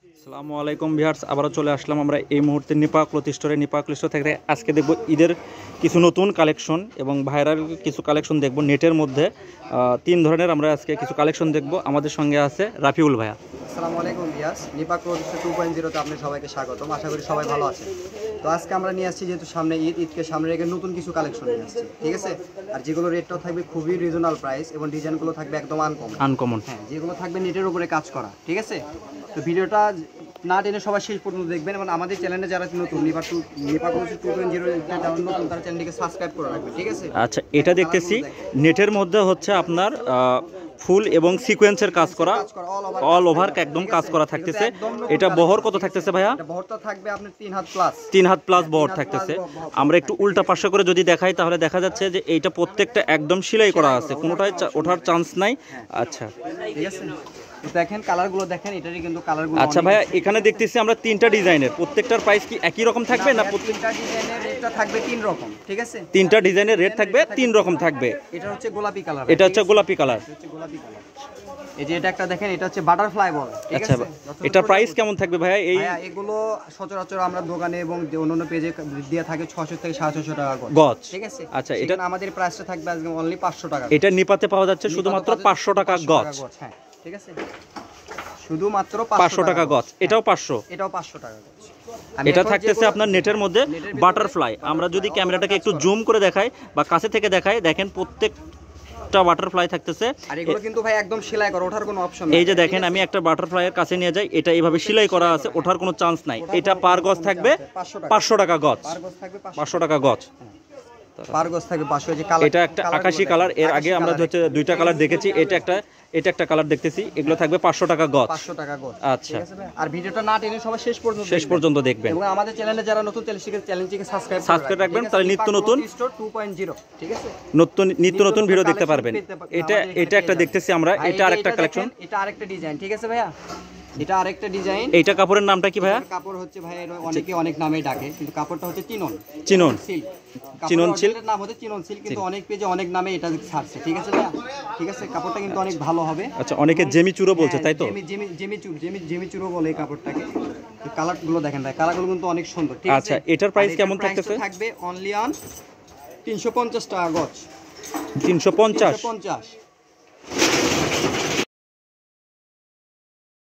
আসসালামু আলাইকুম ভিউয়ার্স, আবারও চলে আসলাম আমরা এই মুহূর্তে নিপা ক্লথ স্টোরে। নিপা ক্লথ স্টোর থেকে আজকে দেখব ঈদের কিছু নতুন কালেকশন এবং ভাইরাল কিছু কালেকশন দেখব। নেটের মধ্যে তিন ধরনের আমরা আজকে কিছু কালেকশন দেখব। আমাদের সঙ্গে আছে রাফিউল ভাইয়া। আসসালামু আলাইকুম ভিউয়ার্স, নিপা ক্লথ স্টোর 2.0 তে আপনাদের সবাইকে স্বাগতম। আশা করি সবাই ভালো আছেন। তো আজকে আমরা নিয়ে আসছি, যেহেতু সামনে ঈদকে সামনে রেখে নতুন কিছু কালেকশন নিয়ে আসছি, ঠিক আছে। আর যেগুলো রেটটাও থাকবে খুবই রিজনেবল প্রাইস এবং ডিজাইনগুলো থাকবে একদম আনকমন। হ্যাঁ, যেগুলো থাকবে নেটের উপরে কাজ করা, ঠিক আছে। তো ভিডিওটা না টেনে সবাই শেষ পর্যন্ত দেখবেন এবং আমাদের চ্যানেলে যারা নতুন নিপা ক্লথ স্টোর 2.0 যারা নতুন তারা চ্যানেলটিকে সাবস্ক্রাইব করে রাখবেন, ঠিক আছে। আচ্ছা, এটা দেখতেছি নেটের মধ্যে হচ্ছে আপনার ফুল এবং সিকোয়েন্সের কাজ করা, অল ওভার একদম কাজ করা থাকতেছে। এটা বহর কত থাকতেছে ভাইয়া? বহরটা থাকবে আপনার 3 হাত প্লাস। 3 হাত প্লাস বহর থাকতেছে। আমরা একটু উল্টা পাশে করে যদি দেখাই তাহলে দেখা যাচ্ছে যে এইটা প্রত্যেকটা একদম সেলাই করা আছে, কোনোটাই ওঠার চান্স নাই। আচ্ছা, ঠিক আছে, দেখেন কালারগুলো দেখেন, এটারই কিন্তু কালারগুলো। আচ্ছা ভাইয়া, এখানে দেখতেছি আমরা তিনটা ডিজাইনের, প্রত্যেকটার প্রাইস কি একই রকম থাকবে না? প্রত্যেকটা ডিজাইনের রেটটা থাকবে 3 রকম, ঠিক আছে। তিনটা ডিজাইনের রেট থাকবে 3 রকম থাকবে। এটা হচ্ছে গোলাপি কালার, এটা হচ্ছে গোলাপি কালার। এই যে এটা একটা দেখেন, এটা হচ্ছে বাটারফ্লাই বল, ঠিক আছে। এটা প্রাইস কেমন থাকবে ভাইয়া? এগুলো সচরাচর আমরা দোকানে এবং অন্যান্য পেজে দিয়ে থাকে 600 থেকে 650 টাকা গজ, ঠিক আছে। আচ্ছা, এটা আমাদের প্রাইসটা থাকবে আজকে অনলি 500 টাকা। এটা নিপাতে পাওয়া যাচ্ছে শুধুমাত্র 500 টাকা গজ। হ্যাঁ, ঠিক আছে, শুধুমাত্র 500 টাকা গজ। এটাও 500, এটাও 500 টাকা গজ। এটা থাকতেছে আপনার নেটের মধ্যে বাটারফ্লাই। আমরা যদি ক্যামেরাটাকে একটু জুম করে দেখাই বা কাছে থেকে দেখাই, দেখেন প্রত্যেকটা বাটারফ্লাই থাকতেছে। আর এগুলো কিন্তু ভাই একদম সেলাই করা, ওঠার কোনো অপশন নেই। এই যে দেখেন, আমি একটা বাটারফ্লাইয়ের কাছে নিয়ে যাই, এটা এইভাবে সেলাই করা আছে, ওঠার কোনো চান্স নাই। এটা পার গজ থাকবে 500 টাকা গজ। 500 টাকা গজ পার গজ থাকবে 500। যে কালার, এটা একটা আকাশী কালার। এর আগে আমরা হচ্ছে দুইটা কালার দেখেছি, এটা একটা কালার দেখতেছি। এগুলো থাকবে 500 টাকা গজ। 500 টাকা গজ, আচ্ছা। আর ভিডিওটা না টেনে সবাই শেষ পর্যন্ত দেখবেন এবং আমাদের চ্যানেলে যারা নতুন চ্যানেলটিকে সাবস্ক্রাইব রাখবেন, তাহলে নিত্য নতুন স্টোর 2.0, ঠিক আছে, নিত্য নতুন ভিডিও দেখতে পারবেন। এটা একটা দেখতেছি আমরা, এটা আরেকটা কালেকশন, এটা আরেকটা ডিজাইন, ঠিক আছে ভাইয়া। এটা আরেকটা ডিজাইন। এইটা কাপড়ের নামটা কি ভাইয়া? কাপড় হচ্ছে ভাই অনেকে অনেক নামে ডাকে, কিন্তু কাপড়টা হচ্ছে চিনন সিল্ক। চিনন সিল্ক নাম হচ্ছে চিনন সিল্ক, কিন্তু অনেক পেজে অনেক নামে এটা ছাড়ছে, ঠিক আছে ভাইয়া। ঠিক আছে, কাপড়টা কিন্তু অনেক ভালো হবে। আচ্ছা, অনেকে জেমি চুরো বলছে, তাই তো? জেমি চুরো বলে এই কাপড়টাকে। কালারগুলো দেখেন ভাই, কালারগুলো কিন্তু অনেক সুন্দর, ঠিক আছে। আচ্ছা, এটার প্রাইস কেমন থাকতেছে? থাকবে অনলি অন 350 টাকা গজ। 350।